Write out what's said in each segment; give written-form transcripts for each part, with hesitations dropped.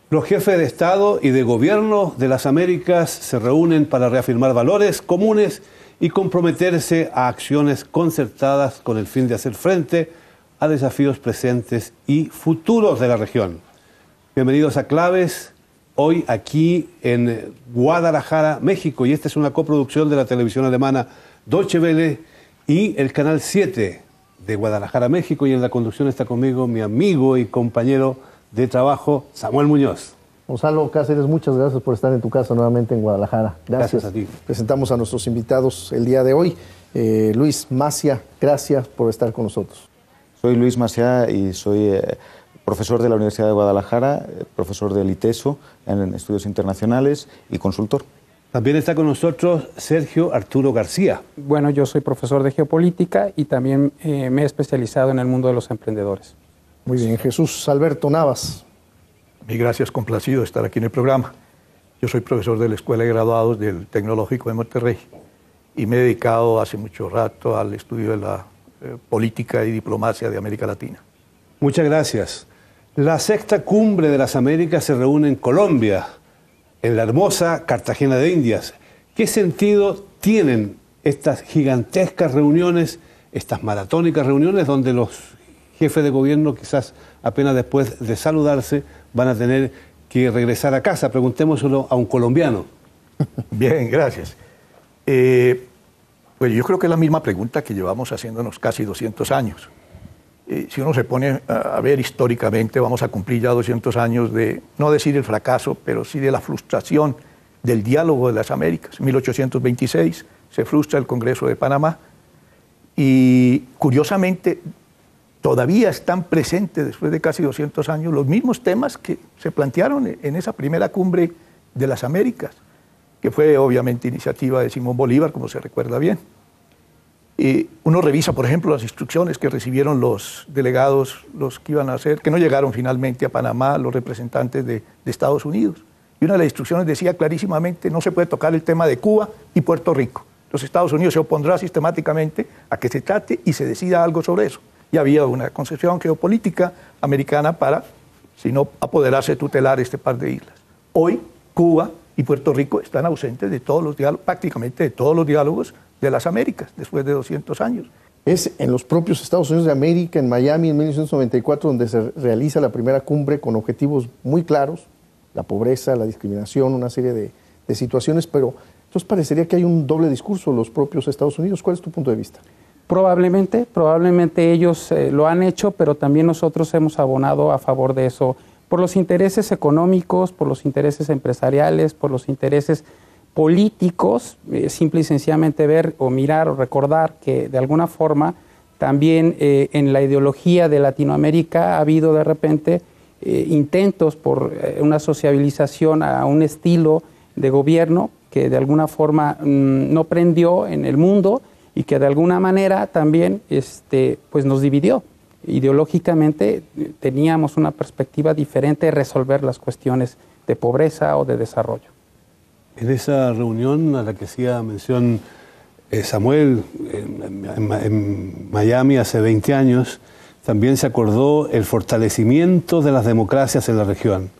Los jefes de Estado y de Gobierno de las Américas se reúnen para reafirmar valores comunes y comprometerse a acciones concertadas con el fin de hacer frente a desafíos presentes y futuros de la región. Bienvenidos a Claves, hoy aquí en Guadalajara, México, y esta es una coproducción de la televisión alemana Deutsche Welle y el Canal 7 de Guadalajara, México, y en la conducción está conmigo mi amigo y compañero de trabajo, Samuel Muñoz. Gonzalo Cáceres, muchas gracias por estar en tu casa nuevamente en Guadalajara. Gracias a ti. Presentamos a nuestros invitados el día de hoy. Luis Macia, gracias por estar con nosotros. Soy Luis Macia y soy profesor de la Universidad de Guadalajara, profesor del ITESO en estudios internacionales y consultor. También está con nosotros Sergio Arturo García. Bueno, yo soy profesor de geopolítica y también me he especializado en el mundo de los emprendedores. Muy bien, Jesús Alberto Navas. Y gracias, complacido de estar aquí en el programa. Yo soy profesor de la Escuela de Graduados del Tecnológico de Monterrey y me he dedicado hace mucho rato al estudio de la política y diplomacia de América Latina. Muchas gracias. La sexta cumbre de las Américas se reúne en Colombia, en la hermosa Cartagena de Indias. ¿Qué sentido tienen estas gigantescas reuniones, estas maratónicas reuniones donde los jefes de gobierno quizás apenas después de saludarse van a tener que regresar a casa? Preguntémoslo a un colombiano. Bien, gracias. Pues yo creo que es la misma pregunta que llevamos haciéndonos casi 200 años. Si uno se pone a ver históricamente, vamos a cumplir ya 200 años de, no decir el fracaso, pero sí de la frustración del diálogo de las Américas. En 1826 se frustra el Congreso de Panamá y curiosamente todavía están presentes después de casi 200 años los mismos temas que se plantearon en esa primera cumbre de las Américas, que fue obviamente iniciativa de Simón Bolívar, como se recuerda bien. Uno revisa, por ejemplo, las instrucciones que recibieron los delegados, los que iban a hacer, que no llegaron finalmente a Panamá, los representantes de Estados Unidos. Y una de las instrucciones decía clarísimamente, no se puede tocar el tema de Cuba y Puerto Rico. Los Estados Unidos se opondrá sistemáticamente a que se trate y se decida algo sobre eso. Y había una concepción geopolítica americana para, si no apoderarse, tutelar este par de islas. Hoy, Cuba y Puerto Rico están ausentes de todos los diálogos, prácticamente de todos los diálogos de las Américas, después de 200 años. Es en los propios Estados Unidos de América, en Miami, en 1994, donde se realiza la primera cumbre con objetivos muy claros, la pobreza, la discriminación, una serie de situaciones, pero entonces parecería que hay un doble discurso en los propios Estados Unidos. ¿Cuál es tu punto de vista? Probablemente ellos lo han hecho, pero también nosotros hemos abonado a favor de eso, por los intereses económicos, por los intereses empresariales, por los intereses políticos, simple y sencillamente ver o mirar o recordar que de alguna forma también en la ideología de Latinoamérica ha habido de repente intentos por una sociabilización a un estilo de gobierno que de alguna forma no prendió en el mundo y que de alguna manera también pues nos dividió. Ideológicamente teníamos una perspectiva diferente de resolver las cuestiones de pobreza o de desarrollo. En esa reunión a la que hacía mención Samuel en Miami hace 20 años, también se acordó el fortalecimiento de las democracias en la región.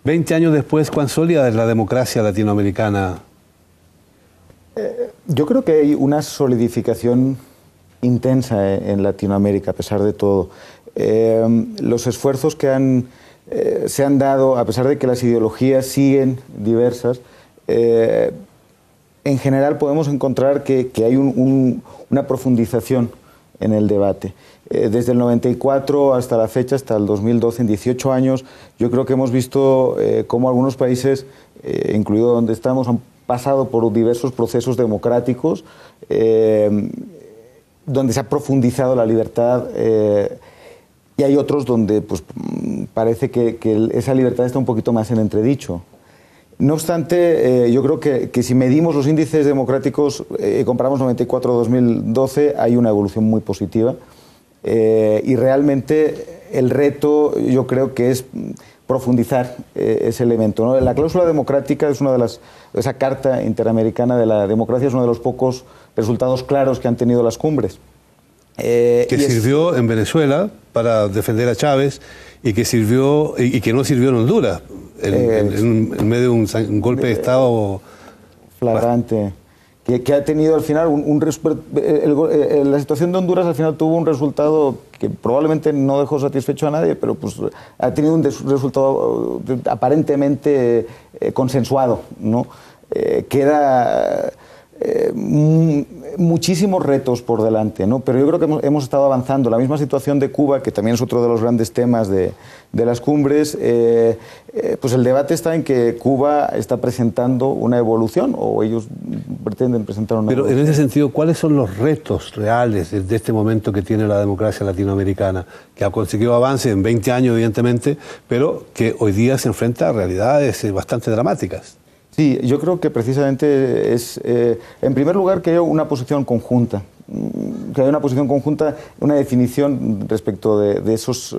20 años después, ¿cuán sólida es la democracia latinoamericana? Yo creo que hay una solidificación intensa en Latinoamérica, a pesar de todo. Los esfuerzos que se han dado, a pesar de que las ideologías siguen diversas, en general podemos encontrar que hay una profundización en el debate. Desde el 94 hasta la fecha, hasta el 2012, en 18 años, yo creo que hemos visto cómo algunos países, incluido donde estamos, han pasado por diversos procesos democráticos, donde se ha profundizado la libertad, y hay otros donde pues, parece que esa libertad está un poquito más en entredicho. No obstante, yo creo que si medimos los índices democráticos y comparamos 94-2012, hay una evolución muy positiva. Y realmente el reto yo creo que es profundizar ese elemento, ¿no? La cláusula democrática es una de esa Carta Interamericana de la Democracia es uno de los pocos resultados claros que han tenido las cumbres. Que sirvió en Venezuela para defender a Chávez y que sirvió y que no sirvió en Honduras en medio de un golpe de Estado flagrante. Que ha tenido al final la situación de Honduras al final tuvo un resultado que probablemente no dejó satisfecho a nadie, pero pues ha tenido un resultado aparentemente consensuado, ¿no? Queda muchísimos retos por delante, ¿no? Pero yo creo que hemos estado avanzando. La misma situación de Cuba, que también es otro de los grandes temas de las cumbres, pues el debate está en que Cuba está presentando una evolución, o ellos pretenden presentar una evolución. Pero en ese sentido, ¿cuáles son los retos reales de este momento que tiene la democracia latinoamericana? Que ha conseguido avance en 20 años, evidentemente, pero que hoy día se enfrenta a realidades bastante dramáticas. Sí, yo creo que precisamente es, en primer lugar, que haya una posición conjunta, una definición respecto de esas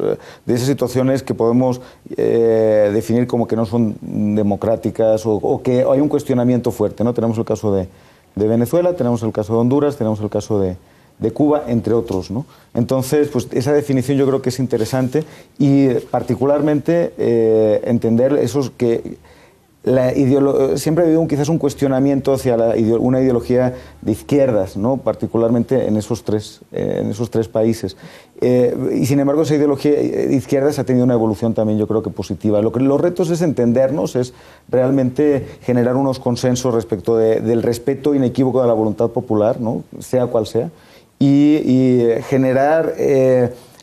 situaciones que podemos definir como que no son democráticas o que hay un cuestionamiento fuerte, ¿no? Tenemos el caso de Venezuela, tenemos el caso de Honduras, tenemos el caso de Cuba, entre otros, ¿no? Entonces, pues esa definición yo creo que es interesante y particularmente entender esos que siempre ha habido quizás un cuestionamiento hacia una ideología de izquierdas, ¿no? Particularmente en esos tres países. Y sin embargo esa ideología de izquierdas ha tenido una evolución también yo creo que positiva. Los retos es entendernos, es realmente generar unos consensos respecto del respeto inequívoco de la voluntad popular, ¿no? Sea cual sea, y generar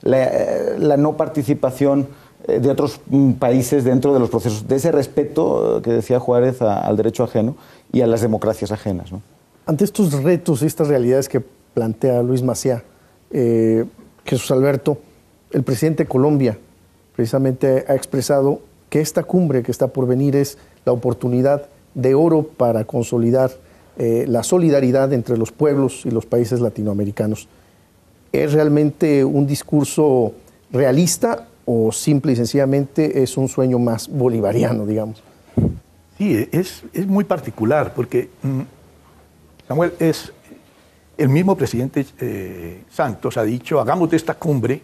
la no participación de otros países dentro de los procesos, de ese respeto que decía Juárez al derecho ajeno y a las democracias ajenas, ¿no? Ante estos retos y estas realidades que plantea Luis Maciá, Jesús Alberto, el presidente de Colombia precisamente ha expresado que esta cumbre que está por venir es la oportunidad de oro para consolidar la solidaridad entre los pueblos y los países latinoamericanos. ¿Es realmente un discurso realista o simple y sencillamente es un sueño más bolivariano, digamos? Sí, es muy particular porque, Samuel, el mismo presidente Santos ha dicho, hagamos de esta cumbre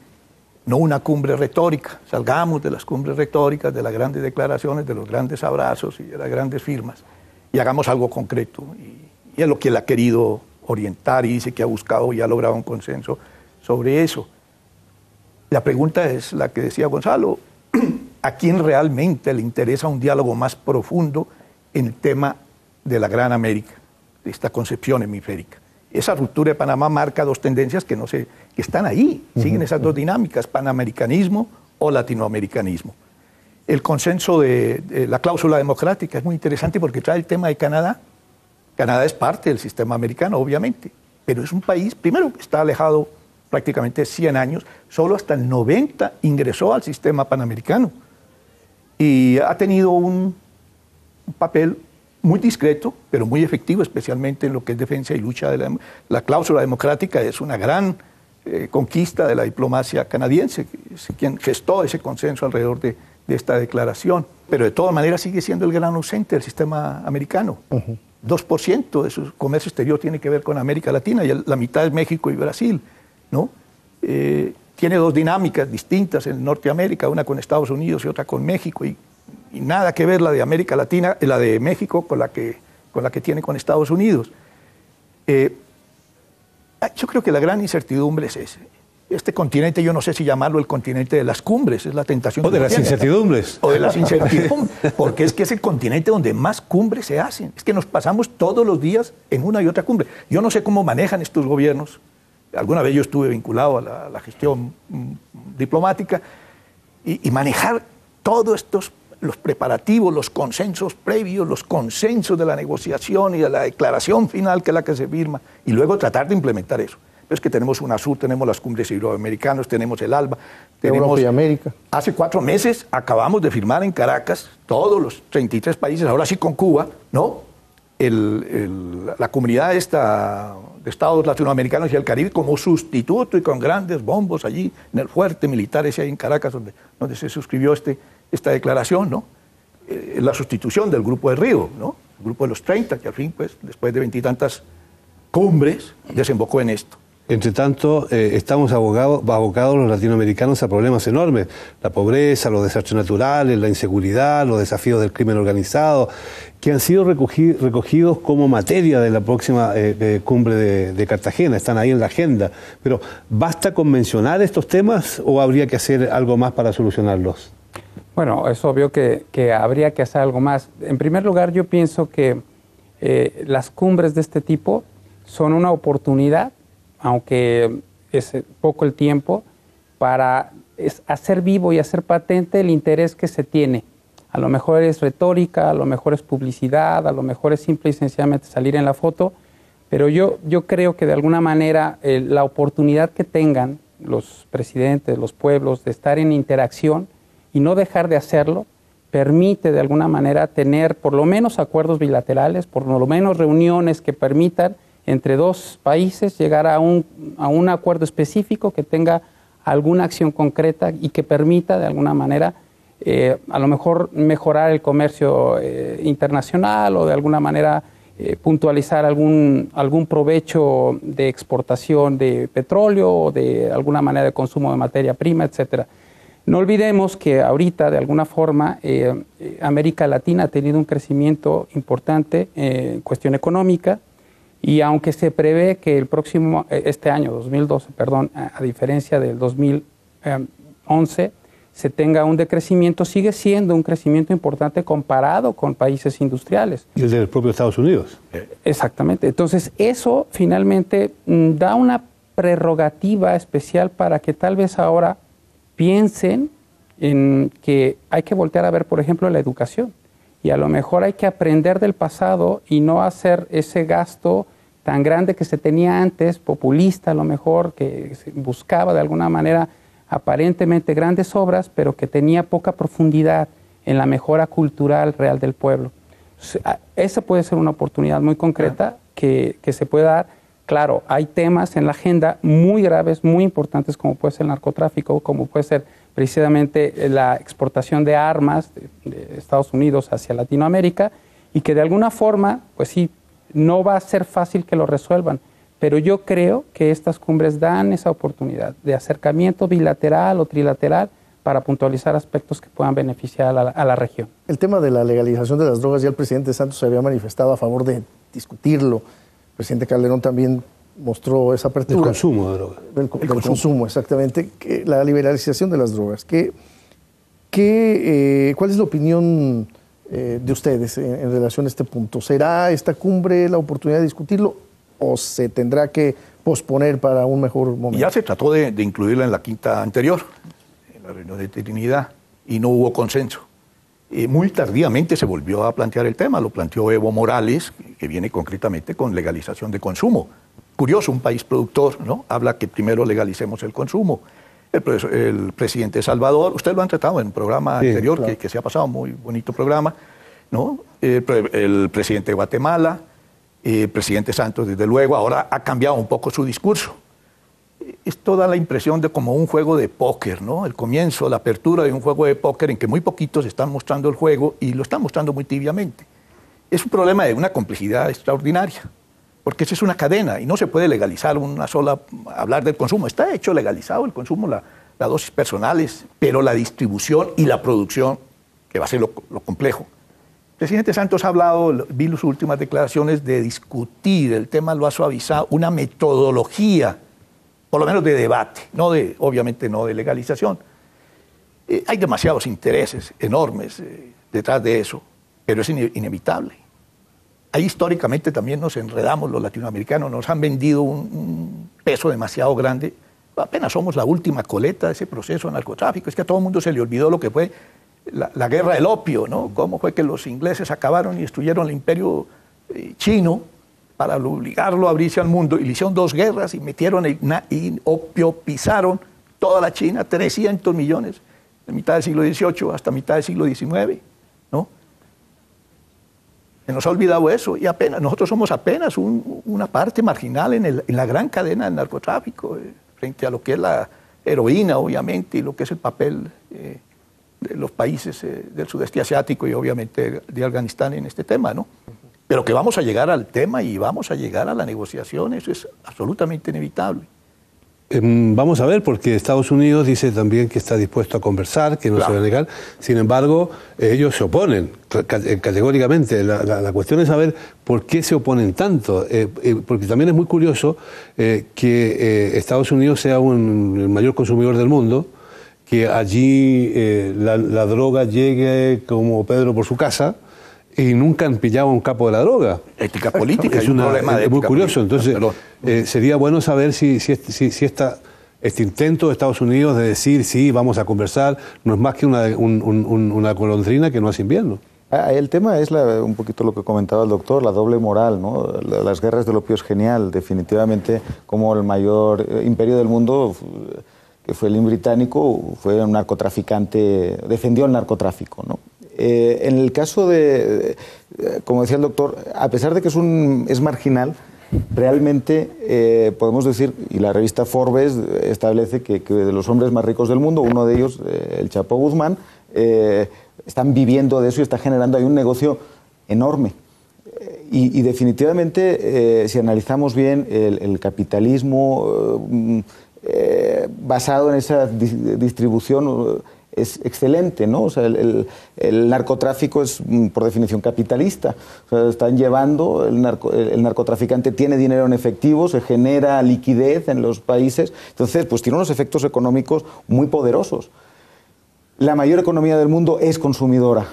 no una cumbre retórica, salgamos de las cumbres retóricas, de las grandes declaraciones, de los grandes abrazos y de las grandes firmas y hagamos algo concreto. Y es lo que él ha querido orientar y dice que ha buscado y ha logrado un consenso sobre eso. La pregunta es la que decía Gonzalo, ¿a quién realmente le interesa un diálogo más profundo en el tema de la Gran América, de esta concepción hemisférica? Esa ruptura de Panamá marca dos tendencias que están ahí, siguen esas dos dinámicas, panamericanismo o latinoamericanismo. El consenso de la cláusula democrática es muy interesante porque trae el tema de Canadá. Canadá es parte del sistema americano, obviamente, pero es un país, primero, está alejado prácticamente 100 años, solo hasta el 90 ingresó al sistema panamericano y ha tenido un papel muy discreto, pero muy efectivo, especialmente en lo que es defensa y lucha de la cláusula democrática. Es una gran conquista de la diplomacia canadiense, es quien gestó ese consenso alrededor de esta declaración, pero de todas maneras sigue siendo el gran ausente del sistema americano. 2% de su comercio exterior tiene que ver con América Latina y la mitad es México y Brasil, ¿no? Tiene dos dinámicas distintas en Norteamérica, una con Estados Unidos y otra con México, y nada que ver la de América Latina, la de México con la que tiene con Estados Unidos. Yo creo que la gran incertidumbre es ese. Este continente, yo no sé si llamarlo el continente de las cumbres, es la tentación. O de las incertidumbres. O de las incertidumbres, porque es que es el continente donde más cumbres se hacen. Es que nos pasamos todos los días en una y otra cumbre. Yo no sé cómo manejan estos gobiernos. Alguna vez yo estuve vinculado a la gestión diplomática y manejar todos estos, los preparativos, los consensos previos, los consensos de la negociación y de la declaración final que es la que se firma y luego tratar de implementar eso. Pero es que tenemos UNASUR, tenemos las cumbres iberoamericanas, tenemos el ALBA, tenemos Europa y América. Hace 4 meses acabamos de firmar en Caracas, todos los 33 países, ahora sí con Cuba, ¿no? La comunidad de estados latinoamericanos y el Caribe como sustituto y con grandes bombos allí en el fuerte militar ese ahí en Caracas donde se suscribió esta declaración, ¿no? La sustitución del Grupo de Río, ¿no? El Grupo de los 30, que al fin, pues, después de 20 y tantas cumbres, desembocó en esto. Entre tanto, estamos abocados los latinoamericanos a problemas enormes: la pobreza, los desastres naturales, la inseguridad, los desafíos del crimen organizado, que han sido recogidos como materia de la próxima cumbre de Cartagena, están ahí en la agenda. Pero, ¿basta con mencionar estos temas o habría que hacer algo más para solucionarlos? Bueno, es obvio que habría que hacer algo más. En primer lugar, yo pienso que las cumbres de este tipo son una oportunidad, aunque es poco el tiempo, para hacer vivo y hacer patente el interés que se tiene. A lo mejor es retórica, a lo mejor es publicidad, a lo mejor es simple y sencillamente salir en la foto, pero yo creo que de alguna manera la oportunidad que tengan los presidentes, los pueblos, de estar en interacción y no dejar de hacerlo, permite de alguna manera tener por lo menos acuerdos bilaterales, por lo menos reuniones que permitan entre dos países llegar a un acuerdo específico que tenga alguna acción concreta y que permita de alguna manera a lo mejor mejorar el comercio internacional o de alguna manera puntualizar algún provecho de exportación de petróleo o de alguna manera de consumo de materia prima, etcétera. No olvidemos que ahorita, de alguna forma, América Latina ha tenido un crecimiento importante en cuestión económica, y aunque se prevé que este año, 2012, a diferencia del 2011, se tenga un decrecimiento, sigue siendo un crecimiento importante comparado con países industriales. Y el del propio Estados Unidos. Exactamente. Entonces, eso finalmente da una prerrogativa especial para que tal vez ahora piensen en que hay que voltear a ver, por ejemplo, la educación. Y a lo mejor hay que aprender del pasado y no hacer ese gasto tan grande que se tenía antes, populista a lo mejor, que se buscaba de alguna manera aparentemente grandes obras, pero que tenía poca profundidad en la mejora cultural real del pueblo. Esa puede ser una oportunidad muy concreta que se puede dar. Claro, hay temas en la agenda muy graves, muy importantes, como puede ser el narcotráfico, como puede ser precisamente la exportación de armas de Estados Unidos hacia Latinoamérica, y que de alguna forma, pues sí, no va a ser fácil que lo resuelvan, pero yo creo que estas cumbres dan esa oportunidad de acercamiento bilateral o trilateral para puntualizar aspectos que puedan beneficiar a la región. El tema de la legalización de las drogas, ya el presidente Santos se había manifestado a favor de discutirlo. El presidente Calderón también mostró esa apertura. Del consumo de drogas. Del consumo, exactamente. La liberalización de las drogas. ¿Cuál es la opinión de ustedes en relación a este punto? ¿Será esta cumbre la oportunidad de discutirlo o se tendrá que posponer para un mejor momento? Ya se trató de incluirla en la quinta anterior, en la reunión de Trinidad, y no hubo consenso. Muy tardíamente se volvió a plantear el tema, lo planteó Evo Morales, que viene concretamente con legalización de consumo. Curioso, un país productor, ¿no? Habla que primero legalicemos el consumo. El presidente de Salvador, ustedes lo han tratado en un programa anterior, claro, que se ha pasado, muy bonito programa, ¿no? El presidente de Guatemala, el presidente Santos, desde luego, ahora ha cambiado un poco su discurso. Esto da la impresión de como un juego de póker, ¿no? El comienzo, la apertura de un juego de póker en que muy poquitos están mostrando el juego y lo están mostrando muy tibiamente. Es un problema de una complejidad extraordinaria, porque esa es una cadena y no se puede legalizar una sola, hablar del consumo. Está hecho legalizado el consumo, la dosis personales, pero la distribución y la producción, que va a ser lo complejo. El presidente Santos ha hablado, vi sus últimas declaraciones, de discutir, el tema lo ha suavizado, una metodología, por lo menos de debate, obviamente no de legalización. Hay demasiados intereses enormes detrás de eso, pero es inevitable. Ahí históricamente también nos enredamos los latinoamericanos, nos han vendido un peso demasiado grande. Apenas somos la última coleta de ese proceso de narcotráfico. Es que a todo el mundo se le olvidó lo que fue la guerra del opio, ¿no? Cómo fue que los ingleses acabaron y destruyeron el imperio chino para obligarlo a abrirse al mundo, y le hicieron 2 guerras y metieron y opiopizaron toda la China, 300 millones, de mitad del siglo XVIII hasta mitad del siglo XIX, ¿no? Se nos ha olvidado eso, y nosotros somos apenas una parte marginal en la gran cadena del narcotráfico, frente a lo que es la heroína, obviamente, y lo que es el papel de los países del sudeste asiático y obviamente de Afganistán en este tema, ¿no? Pero que vamos a llegar al tema y vamos a llegar a la negociación, eso es absolutamente inevitable. Vamos a ver, porque Estados Unidos dice también que está dispuesto a conversar, que no se va a negar. Sin embargo, ellos se oponen categóricamente. La cuestión es saber por qué se oponen tanto, porque también es muy curioso que Estados Unidos sea el mayor consumidor del mundo, que allí la droga llegue como Pedro por su casa, y nunca han pillado a un capo de la droga. Ética política, es un problema de es muy ética curioso. política. Entonces, sería bueno saber si este intento de Estados Unidos de decir, sí, vamos a conversar, no es más que una golondrina que no hace invierno. El tema es un poquito lo que comentaba el doctor, la doble moral, ¿no? Las guerras del opio es genial, definitivamente, como el mayor imperio del mundo, que fue el británico, fue un narcotraficante, defendió el narcotráfico, ¿no? En el caso como decía el doctor, a pesar de que es marginal, realmente podemos decir, y la revista Forbes establece que de los hombres más ricos del mundo, uno de ellos, el Chapo Guzmán, están viviendo de eso y está generando ahí un negocio enorme. Y definitivamente, si analizamos bien el capitalismo basado en esa distribución, es excelente, ¿no? O sea, el narcotráfico es, por definición, capitalista. O sea, están llevando, el narcotraficante tiene dinero en efectivo, se genera liquidez en los países, entonces, pues tiene unos efectos económicos muy poderosos. La mayor economía del mundo es consumidora.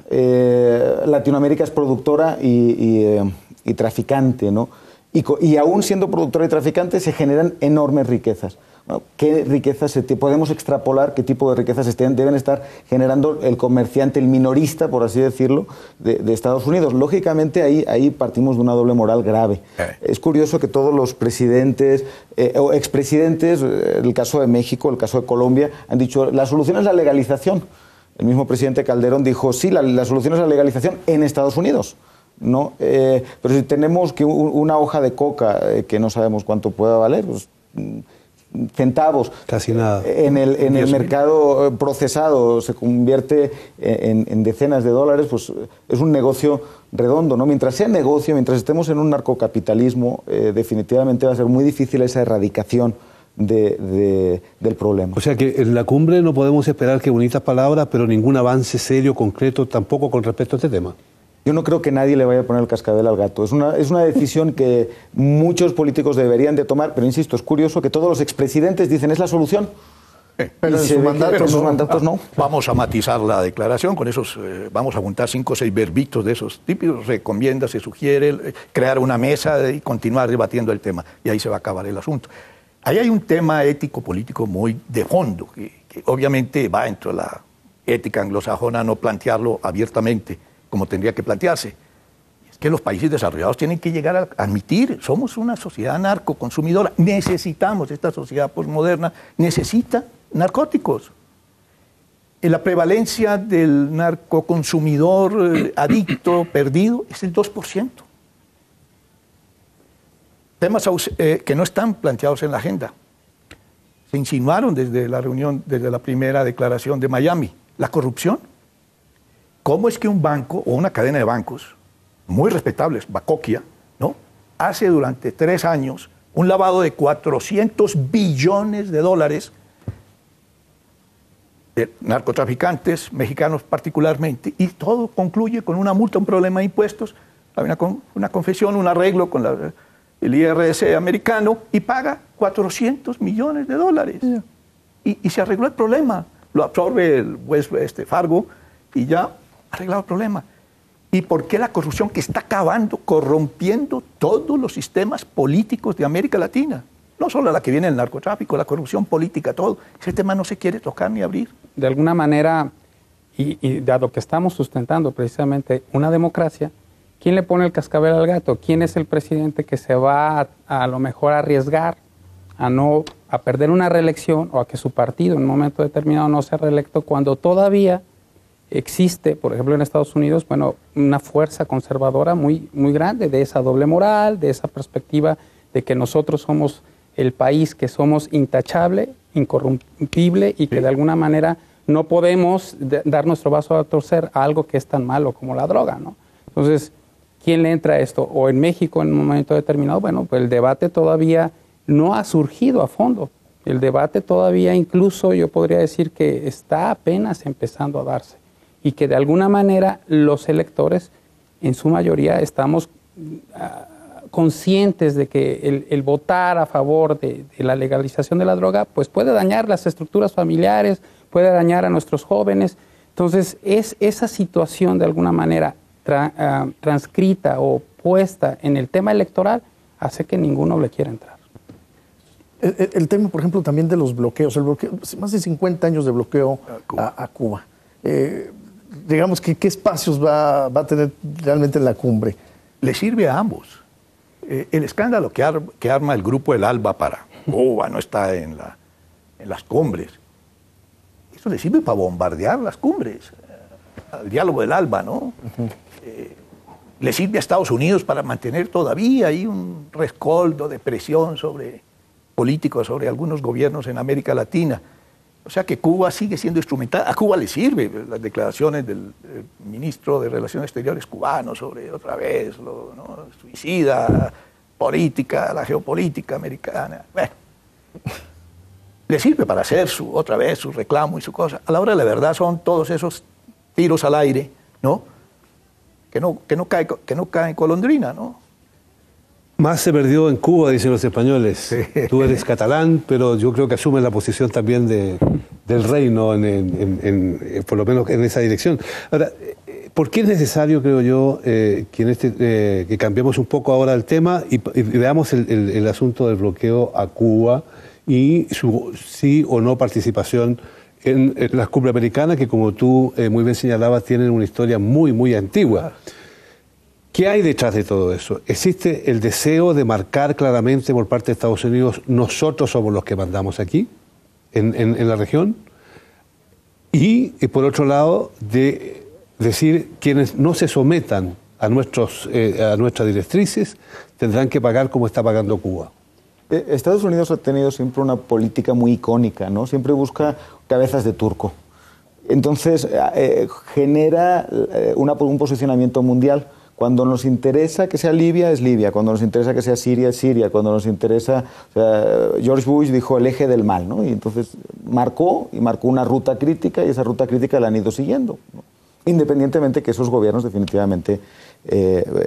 Latinoamérica es productora y traficante, ¿no? Y aún siendo productora y traficante, se generan enormes riquezas. Bueno, ¿qué riquezas podemos extrapolar? ¿Qué tipo de riquezas deben estar generando el comerciante, el minorista, por así decirlo, de Estados Unidos? Lógicamente, ahí partimos de una doble moral grave. Es curioso que todos los presidentes o expresidentes, el caso de México, el caso de Colombia, han dicho, la solución es la legalización. El mismo presidente Calderón dijo, sí, la solución es la legalización en Estados Unidos. ¿No? Pero si tenemos que una hoja de coca que no sabemos cuánto pueda valer, pues, centavos, casi nada, en el mercado procesado se convierte en decenas de dólares, pues es un negocio redondo, ¿no? Mientras sea negocio, mientras estemos en un narcocapitalismo, definitivamente va a ser muy difícil esa erradicación del problema. O sea que en la cumbre no podemos esperar que bonitas palabras, pero ningún avance serio, concreto, tampoco con respecto a este tema. Yo no creo que nadie le vaya a poner el cascabel al gato. Es una decisión que muchos políticos deberían de tomar, pero insisto, es curioso que todos los expresidentes dicen es la solución. Pero en sus mandatos no. Vamos a matizar la declaración con esos, vamos a juntar 5 o 6 verbitos de esos típicos, recomienda, se sugiere, crear una mesa y continuar debatiendo el tema, y ahí se va a acabar el asunto. Ahí hay un tema ético-político muy de fondo, que obviamente va dentro de la ética anglosajona no plantearlo abiertamente, como tendría que plantearse. Es que los países desarrollados tienen que llegar a admitir, somos una sociedad narcoconsumidora, necesitamos, esta sociedad posmoderna necesita narcóticos. La prevalencia del narcoconsumidor adicto, perdido, es el 2%. Temas que no están planteados en la agenda. Se insinuaron desde la reunión, desde la primera declaración de Miami. La corrupción. ¿Cómo es que un banco o una cadena de bancos muy respetables, Bacoquia, ¿no?, hace durante 3 años un lavado de 400 billones de dólares de narcotraficantes mexicanos particularmente, y todo concluye con una multa, un problema de impuestos, una confesión, un arreglo con el IRS americano, y paga 400 millones de dólares. Y se arregló el problema. Lo absorbe el juez Fargo y ya arreglado el problema. ¿Y por qué la corrupción que está acabando, corrompiendo todos los sistemas políticos de América Latina? No solo la que viene del narcotráfico, la corrupción política, todo. Ese tema no se quiere tocar ni abrir. De alguna manera, y dado que estamos sustentando precisamente una democracia, ¿quién le pone el cascabel al gato? ¿Quién es el presidente que se va a lo mejor a arriesgar a perder una reelección, o a que su partido en un momento determinado no sea reelecto, cuando todavía existe, por ejemplo en Estados Unidos, una fuerza conservadora muy, muy grande, de esa doble moral, de esa perspectiva de que nosotros somos el país que somos intachable, incorrumpible, y que de alguna manera no podemos dar nuestro brazo a torcer a algo que es tan malo como la droga, ¿no? Entonces, ¿quién le entra a esto? O en México en un momento determinado, pues el debate todavía no ha surgido a fondo. El debate todavía, incluso yo podría decir que está apenas empezando a darse y que de alguna manera los electores, en su mayoría, estamos conscientes de que el votar a favor de la legalización de la droga pues puede dañar las estructuras familiares, puede dañar a nuestros jóvenes. Entonces, es esa situación de alguna manera transcrita o puesta en el tema electoral hace que ninguno le quiera entrar. El tema, por ejemplo, también de los bloqueos, más de 50 años de bloqueo a Cuba. Digamos que ¿qué espacios va a tener realmente en la cumbre? Le sirve a ambos. El escándalo que arma el grupo del ALBA para Cuba no está en las cumbres. Eso le sirve para bombardear las cumbres, al diálogo del ALBA, ¿no? Uh-huh. Le sirve a Estados Unidos para mantener todavía ahí un rescoldo de presión político sobre algunos gobiernos en América Latina. O sea que Cuba sigue siendo instrumental. A Cuba le sirve las declaraciones del ministro de Relaciones Exteriores cubano sobre otra vez suicida, política, la geopolítica americana. Bueno, le sirve para hacer otra vez su reclamo y su cosa. A la hora de la verdad son todos esos tiros al aire, ¿no? Que no caen golondrina, ¿no? Más se perdió en Cuba, dicen los españoles. Sí. Tú eres catalán, pero yo creo que asumes la posición también del reino, por lo menos en esa dirección. Ahora, ¿por qué es necesario, creo yo, que cambiemos un poco ahora el tema y veamos el asunto del bloqueo a Cuba y su sí o no participación en las cumbres americanas, que como tú muy bien señalabas, tienen una historia muy, muy antigua? ¿Qué hay detrás de todo eso? ¿Existe el deseo de marcar claramente por parte de Estados Unidos, nosotros somos los que mandamos aquí, en la región? Y por otro lado, de decir, quienes no se sometan a nuestras directrices tendrán que pagar como está pagando Cuba. Estados Unidos ha tenido siempre una política muy icónica, ¿no? Siempre busca cabezas de turco. Entonces, genera un posicionamiento mundial. Cuando nos interesa que sea Libia, es Libia. Cuando nos interesa que sea Siria, es Siria. Cuando nos interesa... George Bush dijo el eje del mal, ¿no? Y entonces marcó una ruta crítica y esa ruta crítica la han ido siguiendo, ¿no? Independientemente que esos gobiernos definitivamente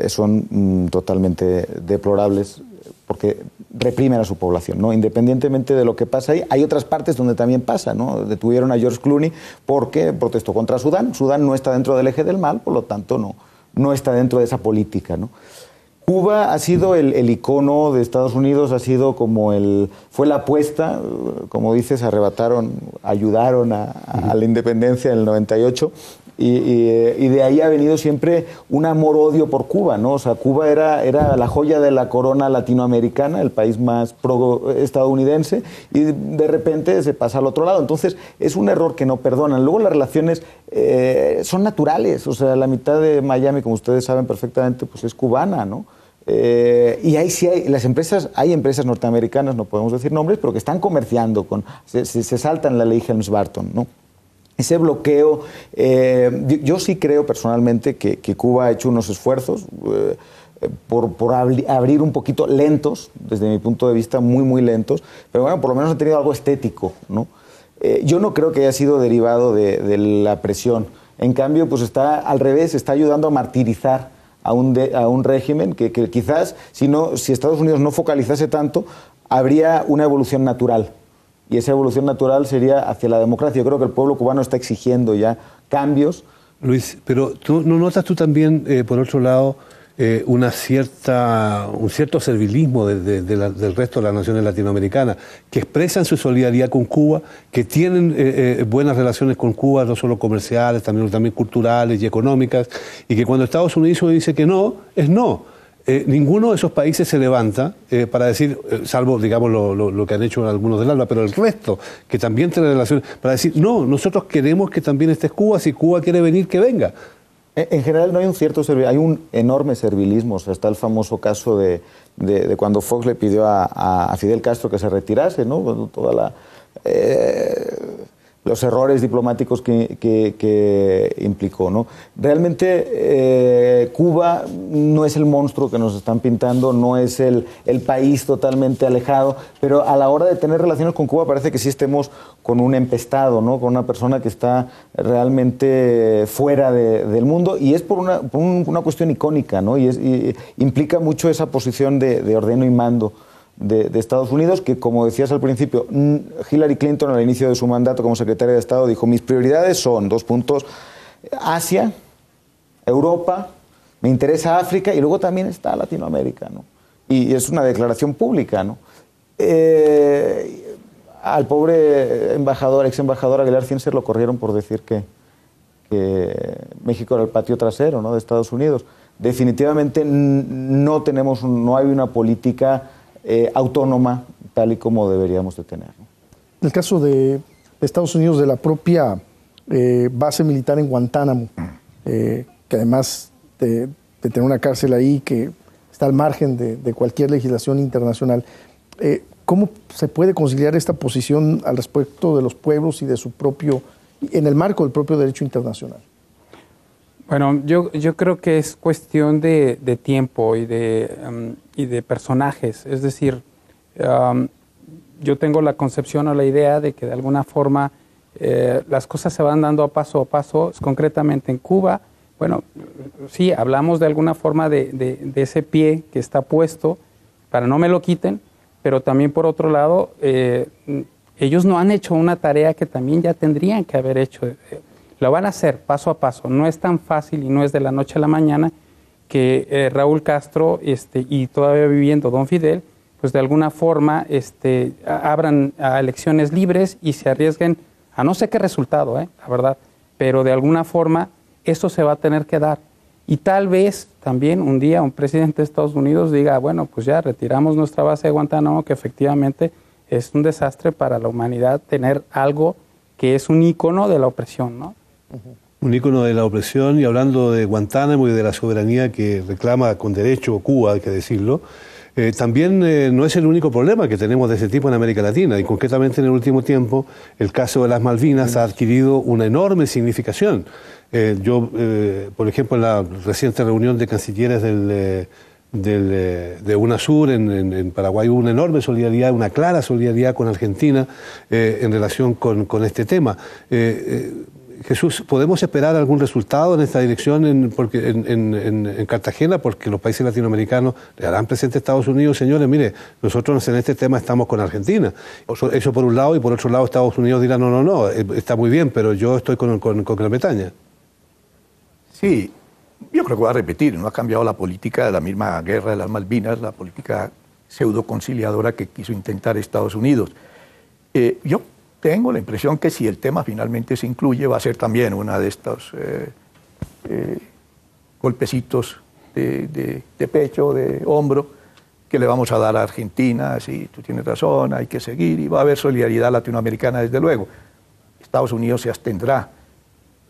son totalmente deplorables porque reprimen a su población, ¿no? Independientemente de lo que pasa ahí, hay otras partes donde también pasa, ¿no? Detuvieron a George Clooney porque protestó contra Sudán. Sudán no está dentro del eje del mal, por lo tanto no está dentro de esa política, ¿no? Cuba ha sido el icono de Estados Unidos, fue la apuesta, como dices, ayudaron a la independencia en el 98 y de ahí ha venido siempre un amor-odio por Cuba, ¿no? O sea, Cuba era la joya de la corona latinoamericana, el país más pro-estadounidense, y de repente se pasa al otro lado. Entonces, es un error que no perdonan. Luego las relaciones son naturales, o sea, la mitad de Miami, como ustedes saben perfectamente, pues es cubana, ¿no? Y ahí sí hay empresas norteamericanas, no podemos decir nombres, pero que están comerciando se saltan la ley Helms-Burton, ¿no? Ese bloqueo, yo sí creo personalmente que Cuba ha hecho unos esfuerzos por abrir un poquito, lentos, desde mi punto de vista, muy, muy lentos, pero bueno, por lo menos ha tenido algo estético, ¿no? Yo no creo que haya sido derivado de la presión. En cambio, pues está al revés, está ayudando a martirizar a un régimen que quizás, si Estados Unidos no focalizase tanto, habría una evolución natural. Y esa evolución natural sería hacia la democracia. Yo creo que el pueblo cubano está exigiendo ya cambios. Luis, pero ¿no notas tú también, por otro lado, un cierto servilismo del resto de las naciones latinoamericanas, que expresan su solidaridad con Cuba, que tienen buenas relaciones con Cuba, no solo comerciales, también culturales y económicas, y que cuando Estados Unidos dice que no, es no? Ninguno de esos países se levanta para decir, salvo, digamos, lo que han hecho algunos del ALBA, pero el resto, que también tiene relaciones, para decir, no, nosotros queremos que también estés Cuba, si Cuba quiere venir, que venga. En general no hay hay un enorme servilismo. O sea, está el famoso caso de cuando Fox le pidió a Fidel Castro que se retirase, ¿no? Toda los errores diplomáticos que implicó, ¿no? Realmente Cuba no es el monstruo que nos están pintando, no es el país totalmente alejado, pero a la hora de tener relaciones con Cuba parece que sí estemos con un empestado, ¿no? Con una persona que está realmente fuera del mundo, y es por una cuestión icónica, ¿no? Y implica mucho esa posición de ordeno y mando de Estados Unidos, que, como decías al principio, Hillary Clinton al inicio de su mandato como secretaria de Estado dijo: mis prioridades son, Asia, Europa, me interesa África, y luego también está Latinoamérica, ¿no? Y es una declaración pública, ¿no? Al pobre ex embajador Aguilar Ciencer lo corrieron por decir que México era el patio trasero, ¿no?, de Estados Unidos. Definitivamente no hay una política autónoma tal y como deberíamos de tener, ¿no? En el caso de Estados Unidos, de la propia base militar en Guantánamo, que además de tener una cárcel ahí que está al margen de cualquier legislación internacional, ¿cómo se puede conciliar esta posición al respecto de los pueblos y de su propio, en el marco del propio derecho internacional? Bueno, yo creo que es cuestión de tiempo y de personajes. Es decir, yo tengo la concepción o la idea de que de alguna forma las cosas se van dando paso a paso. Concretamente en Cuba, bueno, sí, hablamos de alguna forma de ese pie que está puesto para no me lo quiten, pero también por otro lado, ellos no han hecho una tarea que también ya tendrían que haber hecho. Lo van a hacer paso a paso. No es tan fácil y no es de la noche a la mañana que Raúl Castro y todavía viviendo don Fidel, pues de alguna forma abran a elecciones libres y se arriesguen a no sé qué resultado, la verdad, pero de alguna forma eso se va a tener que dar. Y tal vez también un día un presidente de Estados Unidos diga: bueno, pues ya retiramos nuestra base de Guantánamo, que efectivamente es un desastre para la humanidad tener algo que es un ícono de la opresión, ¿no? Un ícono de la opresión. Y hablando de Guantánamo y de la soberanía que reclama con derecho Cuba, hay que decirlo, también no es el único problema que tenemos de ese tipo en América Latina, y concretamente en el último tiempo el caso de las Malvinas ha adquirido una enorme significación. Por ejemplo, en la reciente reunión de cancilleres de UNASUR en Paraguay hubo una enorme solidaridad, una clara solidaridad con Argentina en relación con este tema. Jesús, ¿podemos esperar algún resultado en esta dirección en Cartagena? Porque los países latinoamericanos le harán presente a Estados Unidos: señores, mire, nosotros en este tema estamos con Argentina. Eso por un lado, y por otro lado Estados Unidos dirá: no, está muy bien, pero yo estoy con Gran Bretaña. Sí, yo creo que va a repetir, no ha cambiado la política de la misma guerra de las Malvinas, la política pseudo-conciliadora que quiso intentar Estados Unidos. Yo tengo la impresión que si el tema finalmente se incluye, va a ser también una de estos golpecitos de pecho, de hombro, que le vamos a dar a Argentina. Sí, tú tienes razón, hay que seguir, y va a haber solidaridad latinoamericana, desde luego. Estados Unidos se abstendrá.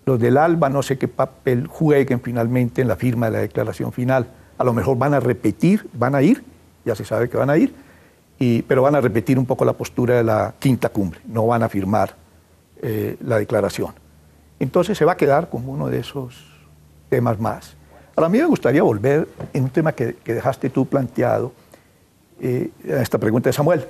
Los del ALBA no sé qué papel jueguen finalmente en la firma de la declaración final. A lo mejor van a repetir, van a ir, ya se sabe que van a ir, pero van a repetir un poco la postura de la quinta cumbre, no van a firmar la declaración. Entonces se va a quedar como uno de esos temas más. Ahora, a mí me gustaría volver en un tema que dejaste tú planteado, a esta pregunta de Samuel.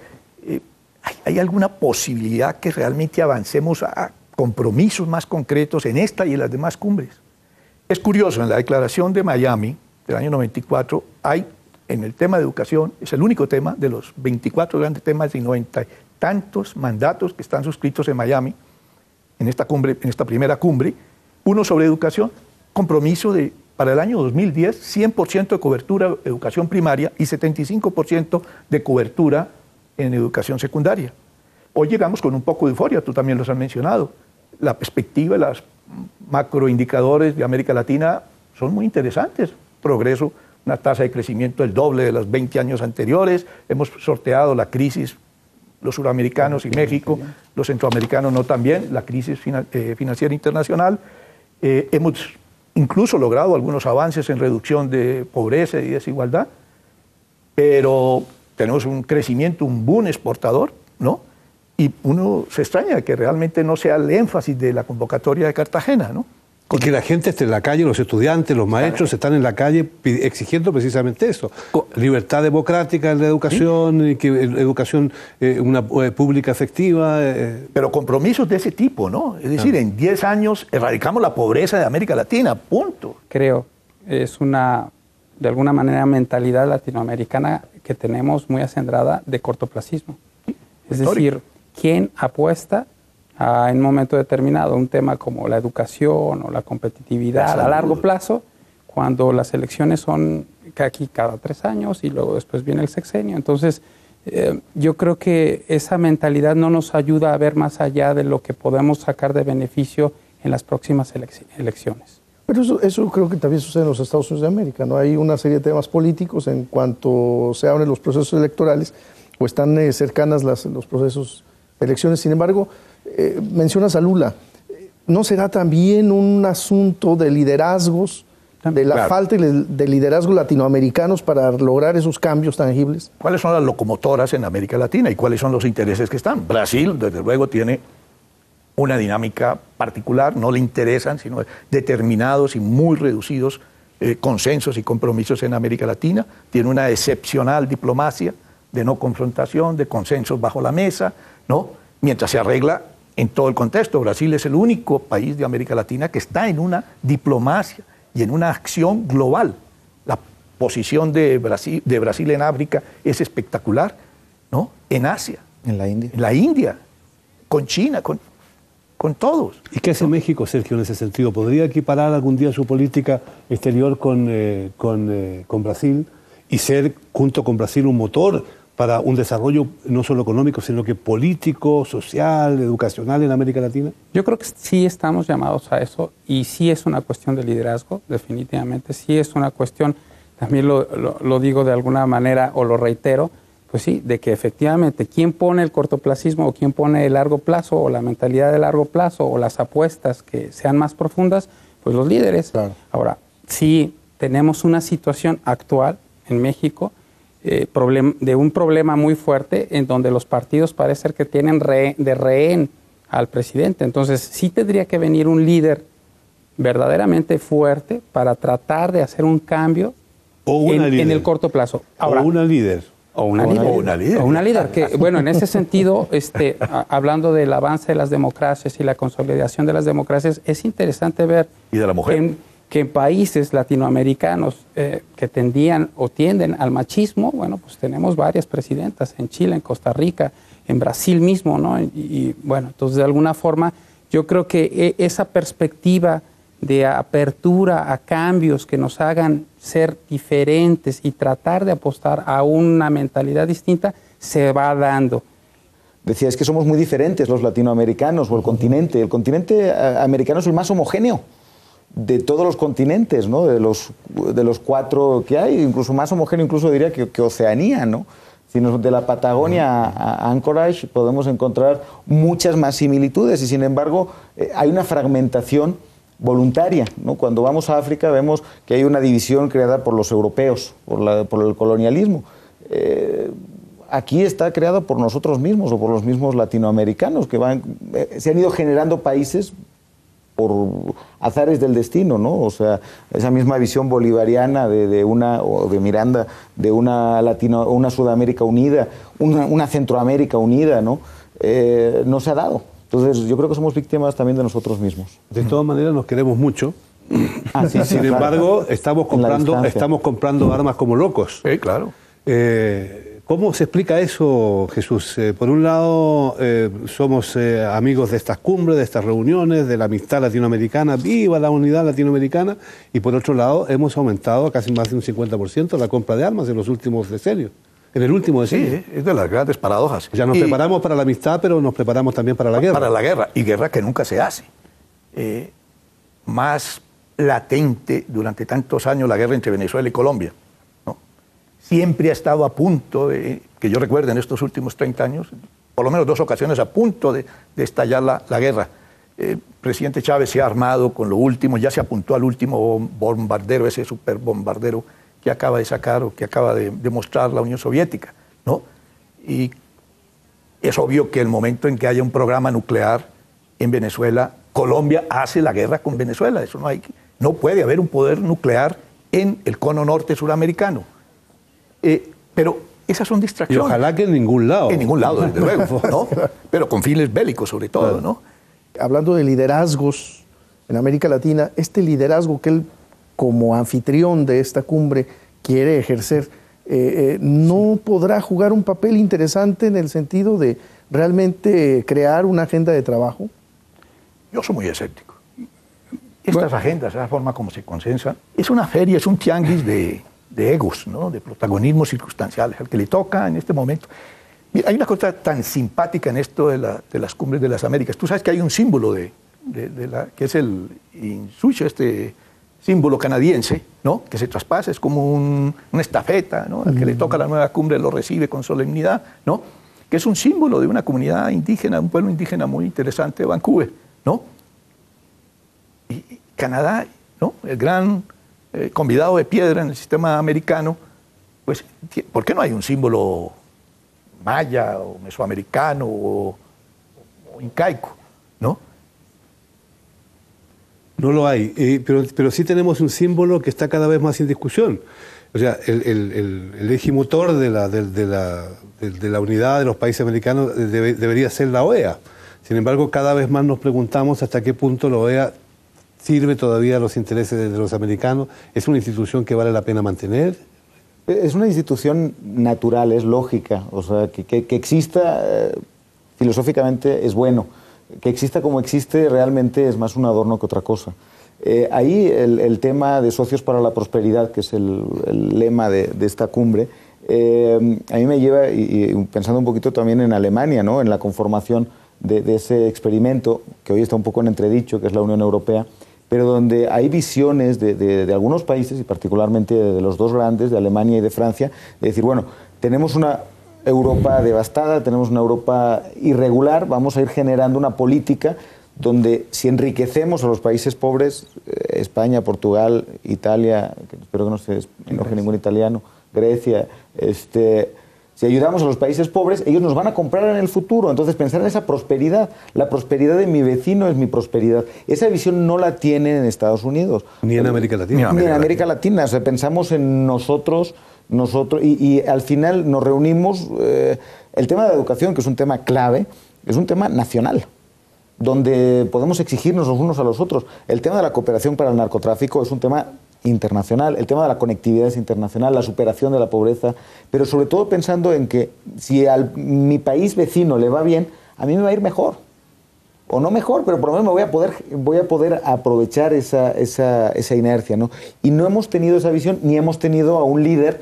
¿Hay alguna posibilidad que realmente avancemos a compromisos más concretos en esta y en las demás cumbres? Es curioso, en la declaración de Miami del año 94 hay, en el tema de educación, es el único tema de los 24 grandes temas y 90 y tantos mandatos que están suscritos en Miami, en esta cumbre, en esta primera cumbre, uno sobre educación, compromiso de, para el año 2010, 100% de cobertura de educación primaria y 75% de cobertura en educación secundaria. Hoy llegamos con un poco de euforia, tú también los has mencionado. La perspectiva, los macroindicadores de América Latina son muy interesantes. Progreso, una tasa de crecimiento del doble de los 20 años anteriores. Hemos sorteado la crisis, los suramericanos y México, los centroamericanos no tan bien, la crisis financiera internacional. Hemos incluso logrado algunos avances en reducción de pobreza y desigualdad, pero tenemos un crecimiento, un boom exportador, ¿no? Y uno se extraña que realmente no sea el énfasis de la convocatoria de Cartagena, ¿no? Y que la gente esté en la calle, los estudiantes, los maestros están en la calle exigiendo precisamente eso. Libertad democrática en la educación, y que educación una pública efectiva. Pero compromisos de ese tipo, ¿no? Es decir, en 10 años erradicamos la pobreza de América Latina, punto. Creo, es una, de alguna manera, mentalidad latinoamericana que tenemos muy acendrada de cortoplacismo. Es decir, ¿quién apuesta en un momento determinado un tema como la educación o la competitividad a largo plazo, cuando las elecciones son aquí cada 3 años y luego después viene el sexenio? Entonces, yo creo que esa mentalidad no nos ayuda a ver más allá de lo que podemos sacar de beneficio en las próximas elecciones. Pero eso creo que también sucede en los Estados Unidos de América, ¿no? Hay una serie de temas políticos en cuanto se abren los procesos electorales o están cercanas los procesos de elecciones. Sin embargo, mencionas a Lula. ¿No será también un asunto de liderazgos, de la falta de liderazgos latinoamericanos para lograr esos cambios tangibles? ¿Cuáles son las locomotoras en América Latina y cuáles son los intereses que están? Brasil, desde luego, tiene una dinámica particular, no le interesan, sino determinados y muy reducidos consensos y compromisos en América Latina. Tiene una excepcional diplomacia de no confrontación, de consensos bajo la mesa, ¿no? Mientras se arregla en todo el contexto. Brasil es el único país de América Latina que está en una diplomacia y en una acción global. La posición de Brasil en África es espectacular, ¿no? En Asia. En la India. En la India, con China, con todos. ¿Y qué hace México, Sergio, en ese sentido? ¿Podría equiparar algún día su política exterior con Brasil y ser, junto con Brasil, un motor para un desarrollo no solo económico, sino que político, social, educacional en América Latina? Yo creo que sí estamos llamados a eso y sí es una cuestión de liderazgo, definitivamente. Sí es una cuestión, también lo digo de alguna manera o lo reitero, pues sí, de que efectivamente quién pone el cortoplacismo o quién pone el largo plazo o la mentalidad de largo plazo o las apuestas que sean más profundas, pues los líderes. Claro. Ahora, sí tenemos una situación actual en México de un problema muy fuerte en donde los partidos parece ser que tienen de rehén al presidente. Entonces sí tendría que venir un líder verdaderamente fuerte para tratar de hacer un cambio en el corto plazo. Ahora, o una líder. O una líder. Que, bueno, en ese sentido, hablando del avance de las democracias y la consolidación de las democracias, es interesante ver y de la mujer. Que en países latinoamericanos que tendían o tienden al machismo, bueno, pues tenemos varias presidentas en Chile, en Costa Rica, en Brasil mismo, ¿no? Y bueno, entonces de alguna forma yo creo que esa perspectiva de apertura a cambios que nos hagan ser diferentes y tratar de apostar a una mentalidad distinta se va dando. Decía, es que somos muy diferentes los latinoamericanos o el continente. El continente americano es el más homogéneo de todos los continentes, ¿no? De los 4 que hay, incluso más homogéneo, incluso diría que Oceanía, ¿no? Si de la Patagonia a Anchorage podemos encontrar muchas más similitudes y sin embargo hay una fragmentación voluntaria, ¿no? Cuando vamos a África vemos que hay una división creada por los europeos, por el colonialismo. Aquí está creada por nosotros mismos o por los mismos latinoamericanos que se han ido generando países por azares del destino, ¿no? O sea, esa misma visión bolivariana o de Miranda, de una Sudamérica unida, una Centroamérica unida, ¿no? No se ha dado. Entonces, yo creo que somos víctimas también de nosotros mismos. De todas maneras, nos queremos mucho. Sí, Sin embargo, estamos comprando armas como locos. Sí, claro. ¿Cómo se explica eso, Jesús? Por un lado, somos amigos de estas cumbres, de estas reuniones, de la amistad latinoamericana, ¡viva la unidad latinoamericana! Y por otro lado, hemos aumentado a casi más de un 50% la compra de armas en los últimos decenios. En el último decenio. Sí, es de las grandes paradojas. Ya nos preparamos para la amistad, pero nos preparamos también para la guerra. Para la guerra, y guerra que nunca se hace. Más latente durante tantos años la guerra entre Venezuela y Colombia. Siempre ha estado a punto, que yo recuerde en estos últimos 30 años, por lo menos 2 ocasiones a punto de estallar la guerra. El presidente Chávez se ha armado con lo último, ya se apuntó al último bombardero, ese superbombardero que acaba de sacar o que acaba de mostrar la Unión Soviética, ¿no? Y es obvio que el momento en que haya un programa nuclear en Venezuela, Colombia hace la guerra con Venezuela. Eso no puede haber un poder nuclear en el cono norte suramericano. Pero esas son Y distracciones. ojalá que en ningún lado. En ningún lado, desde luego, ¿no? Pero con fines bélicos sobre todo, ¿no? Hablando de liderazgos en América Latina, este liderazgo que él, como anfitrión de esta cumbre, quiere ejercer, ¿no podrá jugar un papel interesante en el sentido de realmente crear una agenda de trabajo? Yo soy muy escéptico. Estas agendas, la forma como se consensan, es una feria, es un tianguis de egos, ¿no? De protagonismos circunstanciales, al que le toca en este momento. Mira, hay una cosa tan simpática en esto de las cumbres de las Américas. Tú sabes que hay un símbolo que es el insucho, este símbolo canadiense, ¿no? Que se traspasa, es como una estafeta, ¿no? Al que le toca la nueva cumbre lo recibe con solemnidad, ¿no? Que es un símbolo de una comunidad indígena, un pueblo indígena muy interesante de Vancouver, ¿no? Y Canadá, ¿no? El gran convidado de piedra en el sistema americano, pues, ¿por qué no hay un símbolo maya o mesoamericano o incaico, ¿no? No lo hay, pero sí tenemos un símbolo que está cada vez más en discusión. O sea, el eje motor de la unidad de los países americanos debería ser la OEA. Sin embargo, cada vez más nos preguntamos hasta qué punto la OEA sirve todavía a los intereses de los americanos. ¿Es una institución que vale la pena mantener? Es una institución natural, es lógica. O sea, que exista filosóficamente es bueno. Que exista como existe realmente es más un adorno que otra cosa. Ahí el tema de socios para la prosperidad, que es el lema de esta cumbre, a mí me lleva, y pensando un poquito también en Alemania, ¿no? En la conformación de ese experimento, que hoy está un poco en entredicho, que es la Unión Europea, pero donde hay visiones de algunos países, y particularmente de los dos grandes, de Alemania y de Francia, de decir, bueno, tenemos una Europa devastada, tenemos una Europa irregular, vamos a ir generando una política donde si enriquecemos a los países pobres, España, Portugal, Italia, que espero que no se enoje ningún italiano, Grecia, si ayudamos a los países pobres, ellos nos van a comprar en el futuro. Entonces pensar en esa prosperidad, la prosperidad de mi vecino es mi prosperidad. Esa visión no la tienen en Estados Unidos. Ni en América Latina. Ni en América Latina. O sea, pensamos en nosotros y al final nos reunimos. El tema de la educación, que es un tema clave, es un tema nacional, donde podemos exigirnos los unos a los otros. El tema de la cooperación para el narcotráfico es un tema internacional, el tema de la conectividad es internacional, la superación de la pobreza, pero sobre todo pensando en que si a mi país vecino le va bien, a mí me va a ir mejor. O no mejor, pero por lo menos voy a poder aprovechar esa inercia, ¿no? Y no hemos tenido esa visión, ni hemos tenido a un líder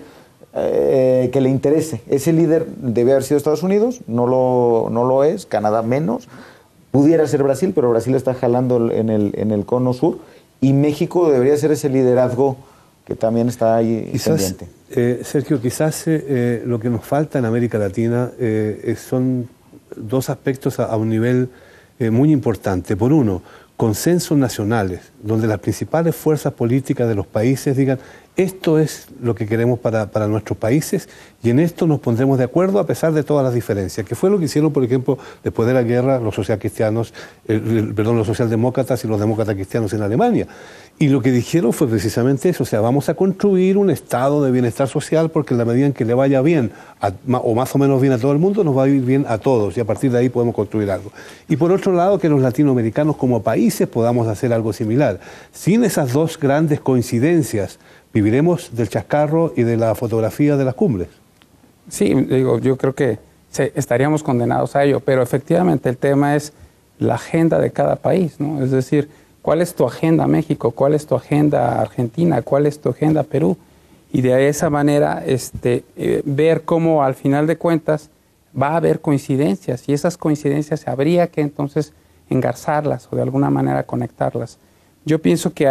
que le interese. Ese líder debe haber sido Estados Unidos, no lo es, Canadá menos. Pudiera ser Brasil, pero Brasil está jalando en el cono sur. Y México debería ser ese liderazgo que también está ahí pendiente. Sergio, quizás lo que nos falta en América Latina son dos aspectos a un nivel muy importante. Por uno, consensos nacionales, donde las principales fuerzas políticas de los países digan esto es lo que queremos para nuestros países y en esto nos pondremos de acuerdo a pesar de todas las diferencias, que fue lo que hicieron, por ejemplo, después de la guerra los los socialdemócratas y los demócratas cristianos en Alemania. Y lo que dijeron fue precisamente eso, o sea, vamos a construir un estado de bienestar social porque en la medida en que le vaya bien, o más o menos bien a todo el mundo, nos va a ir bien a todos y a partir de ahí podemos construir algo. Y por otro lado, que los latinoamericanos como países podamos hacer algo similar. Sin esas dos grandes coincidencias, ¿viviremos del chascarro y de la fotografía de las cumbres? Sí, digo, yo creo que estaríamos condenados a ello, pero efectivamente el tema es la agenda de cada país, ¿no? Es decir, ¿cuál es tu agenda México? ¿Cuál es tu agenda Argentina? ¿Cuál es tu agenda Perú? Y de esa manera ver cómo al final de cuentas va a haber coincidencias y esas coincidencias habría que entonces engarzarlas o de alguna manera conectarlas. Yo pienso que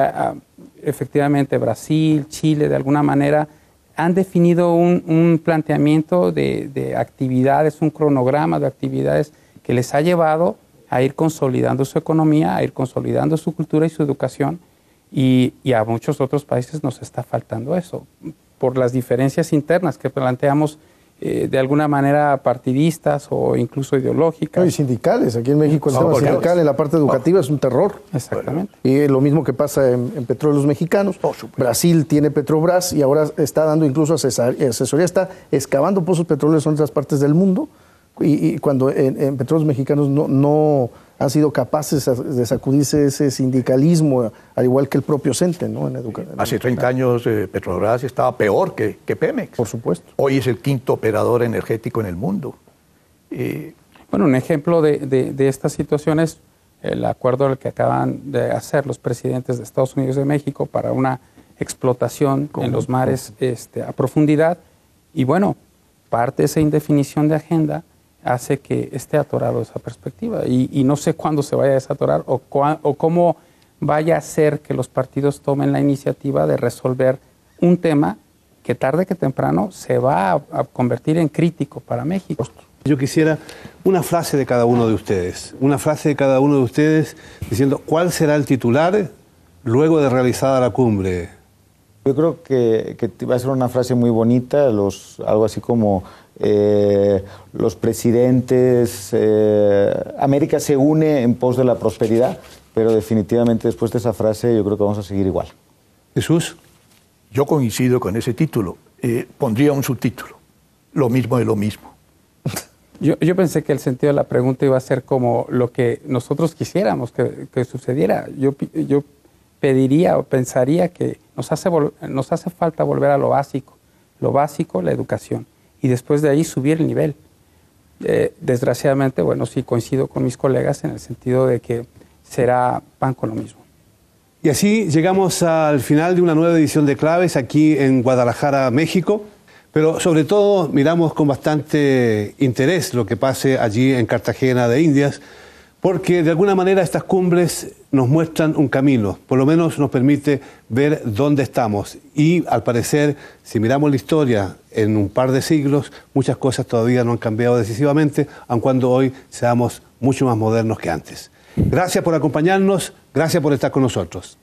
efectivamente Brasil, Chile, de alguna manera han definido un planteamiento de actividades, un cronograma de actividades que les ha llevado a ir consolidando su economía, a ir consolidando su cultura y su educación, y a muchos otros países nos está faltando eso, por las diferencias internas que planteamos de alguna manera partidistas o incluso ideológicas. No, y sindicales. Aquí en México el tema sindical en la parte educativa es un terror. Exactamente. Y lo mismo que pasa en Petróleos Mexicanos. Brasil tiene Petrobras y ahora está dando incluso asesoría, está excavando pozos petroleros en otras partes del mundo. Y cuando en Petróleos Mexicanos no han sido capaces de sacudirse ese sindicalismo, al igual que el propio CENTE, ¿no? Hace 30 años Petrobras estaba peor que Pemex. Por supuesto. Hoy es el quinto operador energético en el mundo. Bueno, un ejemplo de estas situaciones, el acuerdo al que acaban de hacer los presidentes de Estados Unidos y de México para una explotación en los mares a profundidad. Y bueno, parte de esa indefinición de agenda hace que esté atorado esa perspectiva. Y no sé cuándo se vaya a desatorar o cómo vaya a hacer que los partidos tomen la iniciativa de resolver un tema que tarde que temprano se va a convertir en crítico para México. Yo quisiera una frase de cada uno de ustedes, diciendo cuál será el titular luego de realizada la cumbre. Yo creo que va a ser una frase muy bonita, algo así como los presidentes, América se une en pos de la prosperidad, pero definitivamente después de esa frase yo creo que vamos a seguir igual. Jesús. Yo coincido con ese título, pondría un subtítulo, lo mismo de lo mismo. Yo pensé que el sentido de la pregunta iba a ser como lo que nosotros quisiéramos que sucediera. Yo pediría o pensaría que nos hace falta volver a lo básico, la educación, y después de ahí subir el nivel. Desgraciadamente, bueno, sí coincido con mis colegas en el sentido de que será pan con lo mismo. Y así llegamos al final de una nueva edición de Claves aquí en Guadalajara, México. Pero sobre todo miramos con bastante interés lo que pase allí en Cartagena de Indias, porque de alguna manera estas cumbres nos muestran un camino, por lo menos nos permite ver dónde estamos. Y al parecer, si miramos la historia en un par de siglos, muchas cosas todavía no han cambiado decisivamente, aun cuando hoy seamos mucho más modernos que antes. Gracias por acompañarnos, gracias por estar con nosotros.